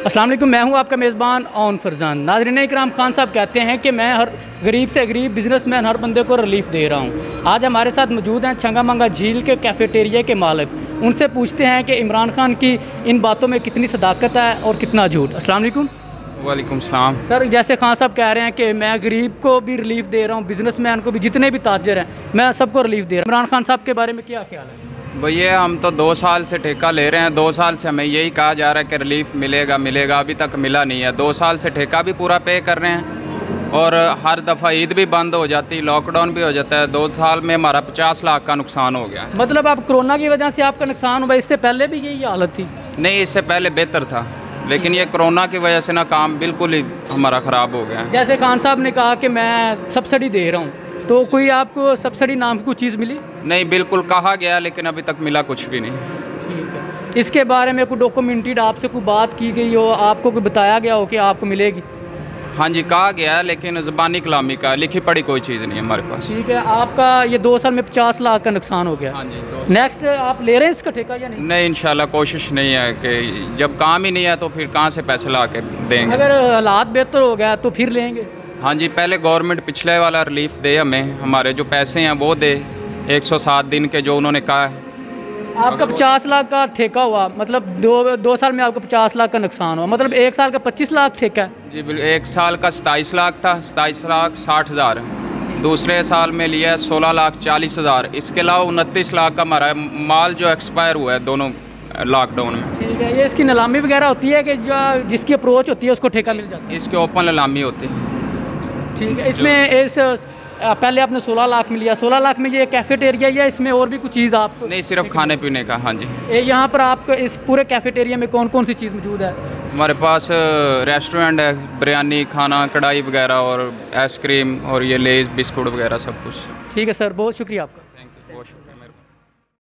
अस्सलाम वालेकुम, मैं हूं आपका मेज़बान ओन फरजान। नाज़रीन इकराम, खान साहब कहते हैं कि मैं हर गरीब से गरीब बिजनेसमैन हर बंदे को रिलीफ दे रहा हूं। आज हमारे साथ मौजूद हैं चंगामंगा झील के कैफेटेरिया के मालिक। उनसे पूछते हैं कि इमरान खान की इन बातों में कितनी सदाकत है और कितना झूठ। अस्सलाम वालेकुम। वालेकुम सलाम। सर, जैसे खान साहब कह रहे हैं कि मैं गरीब को भी रिलीफ दे रहा हूँ, बिजनेसमैन को भी, जितने भी ताजर हैं, मैं सबको रिलीफ दे रहा हूँ। इमरान खान साहब के बारे में क्या ख्याल है? भैया हम तो 2 साल से ठेका ले रहे हैं। 2 साल से हमें यही कहा जा रहा है कि रिलीफ मिलेगा मिलेगा, अभी तक मिला नहीं है। 2 साल से ठेका भी पूरा पे कर रहे हैं और हर दफ़ा ईद भी बंद हो जाती, लॉकडाउन भी हो जाता है। 2 साल में हमारा 50 लाख का नुकसान हो गया। मतलब आप कोरोना की वजह से आपका नुकसान हुआ, इससे पहले भी यही हालत थी? नहीं, इससे पहले बेहतर था, लेकिन ये कोरोना की वजह से ना काम बिल्कुल ही हमारा ख़राब हो गया। जैसे खान साहब ने कहा कि मैं सब्सिडी दे रहा हूँ, तो कोई आपको सब्सिडी नाम की कोई चीज़ मिली? नहीं, बिल्कुल कहा गया लेकिन अभी तक मिला कुछ भी नहीं। ठीक है। इसके बारे में कोई डॉक्यूमेंटेड आपसे कोई बात की गई हो, आपको कोई बताया गया हो कि आपको मिलेगी? हाँ जी, कहा गया है लेकिन ज़बानी कलामी का, लिखी पढ़ी कोई चीज़ नहीं है हमारे पास। ठीक है। आपका ये 2 साल में 50 लाख का नुकसान हो गया। हाँ जी। नेक्स्ट आप ले रहे हैं इसका ठेका या नहीं? नहीं, इंशाल्लाह कोशिश नहीं है कि जब काम ही नहीं है तो फिर कहाँ से पैसे ला के देंगे। अगर हालात बेहतर हो गया तो फिर लेंगे? हाँ जी, पहले गवर्नमेंट पिछले वाला रिलीफ दे, हमें हमारे जो पैसे हैं वो दे, 107 दिन के जो उन्होंने कहा है। आपका 50 लाख का ठेका हुआ, मतलब दो साल में आपका 50 लाख का नुकसान हुआ, मतलब 1 साल का 25 लाख ठेका है? जी बिल्कुल। 1 साल का 27 लाख था, 27 लाख 60 हज़ार। दूसरे साल में लिया 16 लाख 40 हज़ार। इसके अलावा 29 लाख का हमारा माल जो एक्सपायर हुआ है दोनों लॉकडाउन में। ठीक है। ये इसकी नीलामी वगैरह होती है कि जो जिसकी अप्रोच होती है उसको ठेका मिल जाता है? इसके ओपन नीलामी होती है। ठीक है। इसमें इस पहले आपने 16 लाख में लिया, 16 लाख में ये कैफेटेरिया या इसमें और भी कुछ चीज़ आपको? नहीं, सिर्फ खाने पीने का। हाँ जी। यहाँ पर आपको इस पूरे कैफेटेरिया में कौन कौन सी चीज़ मौजूद है? हमारे पास रेस्टोरेंट है, बिरयानी, खाना, कढ़ाई वगैरह और आइसक्रीम और ये लेज बिस्कुट वगैरह सब कुछ। ठीक है सर, बहुत शुक्रिया आपका।